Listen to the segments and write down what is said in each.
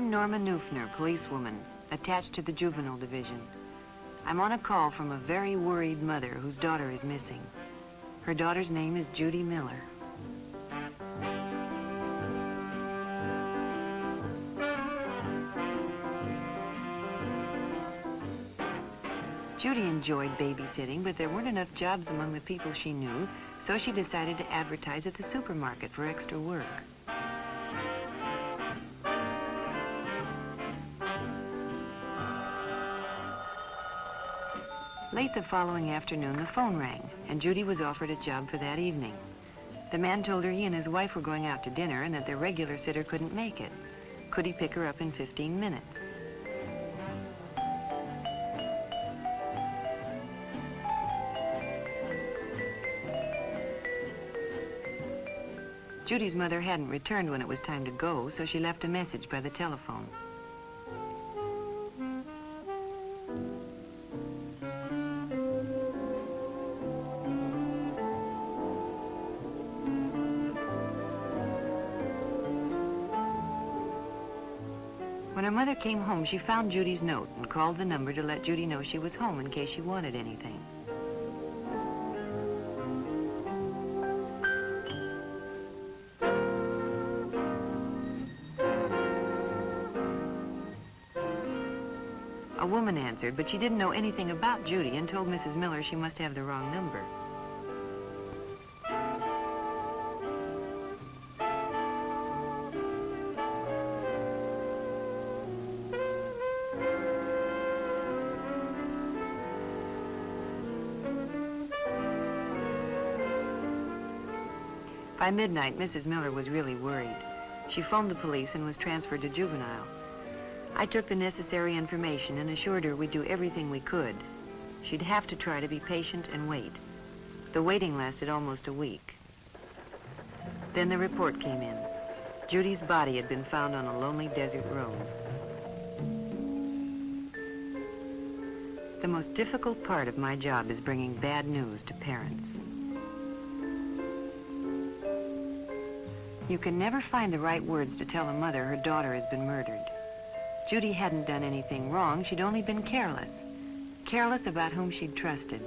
I'm Norma Neufner, policewoman, attached to the juvenile division. I'm on a call from a very worried mother whose daughter is missing. Her daughter's name is Judy Miller. Judy enjoyed babysitting, but there weren't enough jobs among the people she knew, so she decided to advertise at the supermarket for extra work. Late the following afternoon, the phone rang, and Judy was offered a job for that evening. The man told her he and his wife were going out to dinner and that their regular sitter couldn't make it. Could he pick her up in 15 minutes? Judy's mother hadn't returned when it was time to go, so she left a message by the telephone. When her mother came home, she found Judy's note and called the number to let Judy know she was home in case she wanted anything. A woman answered, but she didn't know anything about Judy and told Mrs. Miller she must have the wrong number. By midnight, Mrs. Miller was really worried. She phoned the police and was transferred to juvenile. I took the necessary information and assured her we'd do everything we could. She'd have to try to be patient and wait. The waiting lasted almost a week. Then the report came in. Judy's body had been found on a lonely desert road. The most difficult part of my job is bringing bad news to parents. You can never find the right words to tell a mother her daughter has been murdered. Judy hadn't done anything wrong, she'd only been careless. Careless about whom she'd trusted.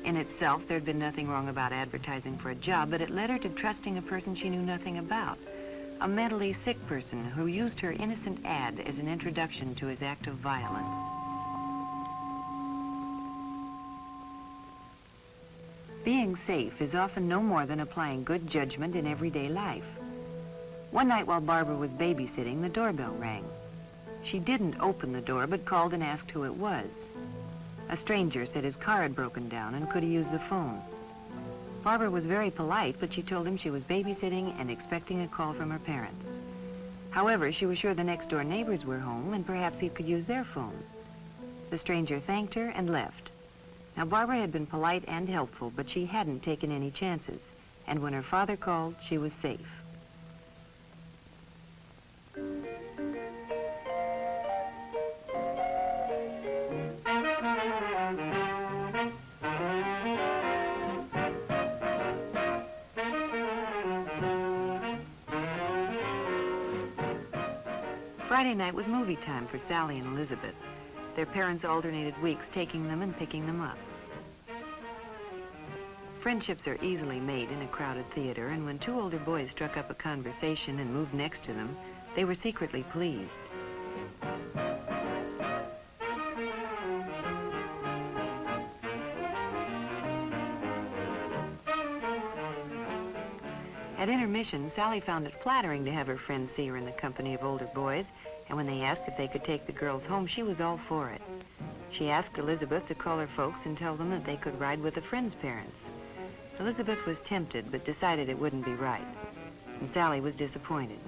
In itself, there'd been nothing wrong about advertising for a job, but it led her to trusting a person she knew nothing about. A mentally sick person who used her innocent ad as an introduction to his act of violence. Being safe is often no more than applying good judgment in everyday life. One night while Barbara was babysitting, the doorbell rang. She didn't open the door, but called and asked who it was. A stranger said his car had broken down and could he use the phone. Barbara was very polite, but she told him she was babysitting and expecting a call from her parents. However, she was sure the next-door neighbors were home and perhaps he could use their phone. The stranger thanked her and left. Now, Barbara had been polite and helpful, but she hadn't taken any chances. And when her father called, she was safe. Friday night was movie time for Sally and Elizabeth. Their parents alternated weeks taking them and picking them up. Friendships are easily made in a crowded theater, and when two older boys struck up a conversation and moved next to them, they were secretly pleased. At intermission, Sally found it flattering to have her friends see her in the company of older boys, and when they asked if they could take the girls home, she was all for it. She asked Elizabeth to call her folks and tell them that they could ride with a friend's parents. Elizabeth was tempted, but decided it wouldn't be right, and Sally was disappointed.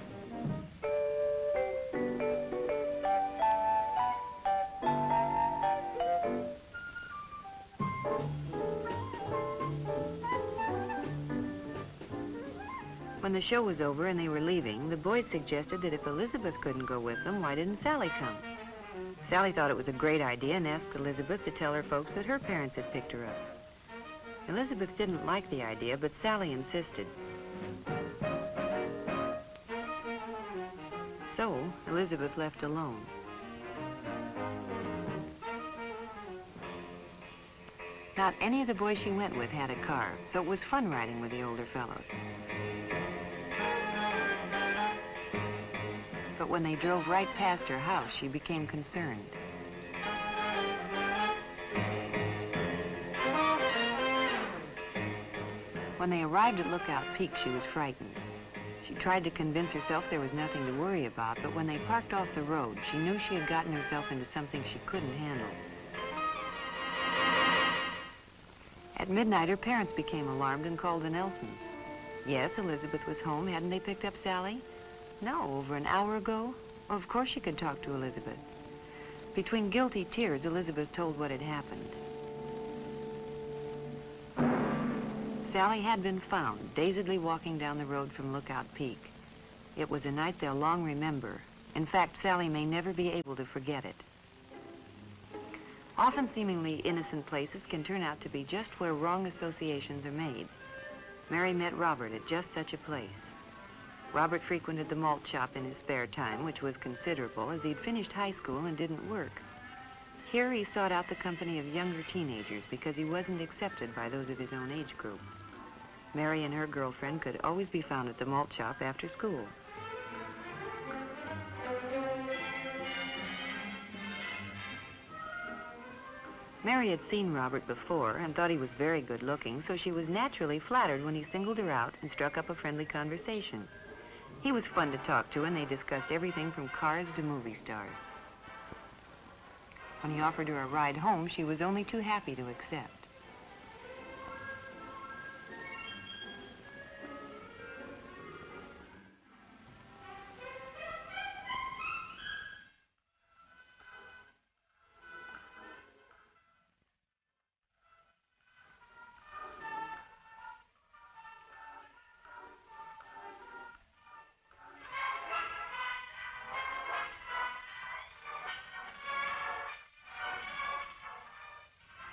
When the show was over and they were leaving, the boys suggested that if Elizabeth couldn't go with them, why didn't Sally come? Sally thought it was a great idea and asked Elizabeth to tell her folks that her parents had picked her up. Elizabeth didn't like the idea, but Sally insisted. So Elizabeth left alone. Not any of the boys she went with had a car, so it was fun riding with the older fellows. But when they drove right past her house, she became concerned. When they arrived at Lookout Peak, she was frightened. She tried to convince herself there was nothing to worry about, but when they parked off the road, she knew she had gotten herself into something she couldn't handle. At midnight, her parents became alarmed and called the Nelsons. Yes, Elizabeth was home. Hadn't they picked up Sally? No, over an hour ago. Well, of course she could talk to Elizabeth. Between guilty tears, Elizabeth told what had happened. Sally had been found, dazedly walking down the road from Lookout Peak. It was a night they'll long remember. In fact, Sally may never be able to forget it. Often seemingly innocent places can turn out to be just where wrong associations are made. Mary met Robert at just such a place. Robert frequented the malt shop in his spare time, which was considerable, as he'd finished high school and didn't work. Here he sought out the company of younger teenagers because he wasn't accepted by those of his own age group. Mary and her girlfriend could always be found at the malt shop after school. Mary had seen Robert before and thought he was very good looking, so she was naturally flattered when he singled her out and struck up a friendly conversation. He was fun to talk to, and they discussed everything from cars to movie stars. When he offered her a ride home, she was only too happy to accept.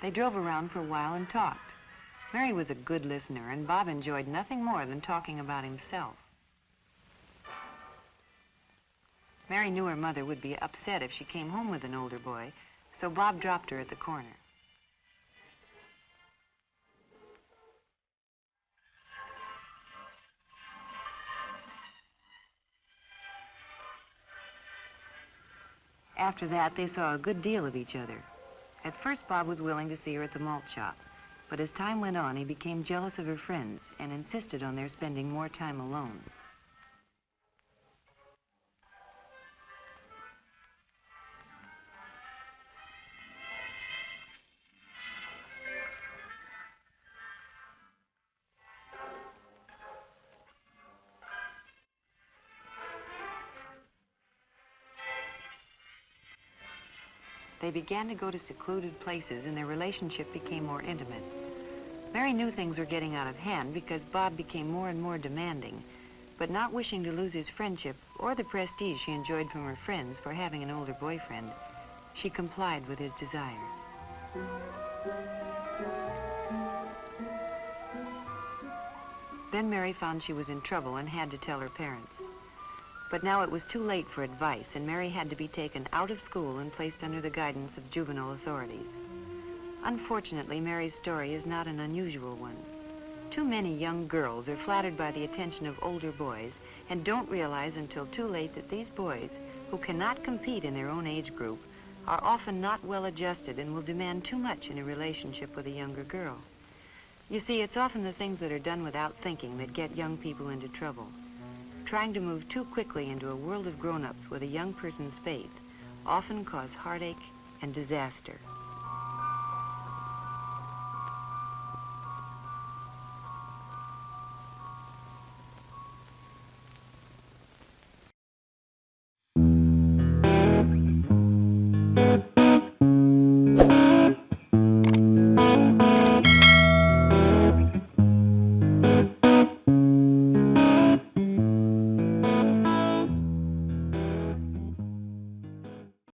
They drove around for a while and talked. Mary was a good listener, and Bob enjoyed nothing more than talking about himself. Mary knew her mother would be upset if she came home with an older boy, so Bob dropped her at the corner. After that, they saw a good deal of each other. At first, Bob was willing to see her at the malt shop, but as time went on, he became jealous of her friends and insisted on their spending more time alone. They began to go to secluded places, and their relationship became more intimate. Mary knew things were getting out of hand because Bob became more and more demanding, but not wishing to lose his friendship or the prestige she enjoyed from her friends for having an older boyfriend, she complied with his desires. Then Mary found she was in trouble and had to tell her parents. But now it was too late for advice, and Mary had to be taken out of school and placed under the guidance of juvenile authorities. Unfortunately, Mary's story is not an unusual one. Too many young girls are flattered by the attention of older boys and don't realize until too late that these boys, who cannot compete in their own age group, are often not well adjusted and will demand too much in a relationship with a younger girl. You see, it's often the things that are done without thinking that get young people into trouble. Trying to move too quickly into a world of grown-ups with a young person's faith often cause heartache and disaster.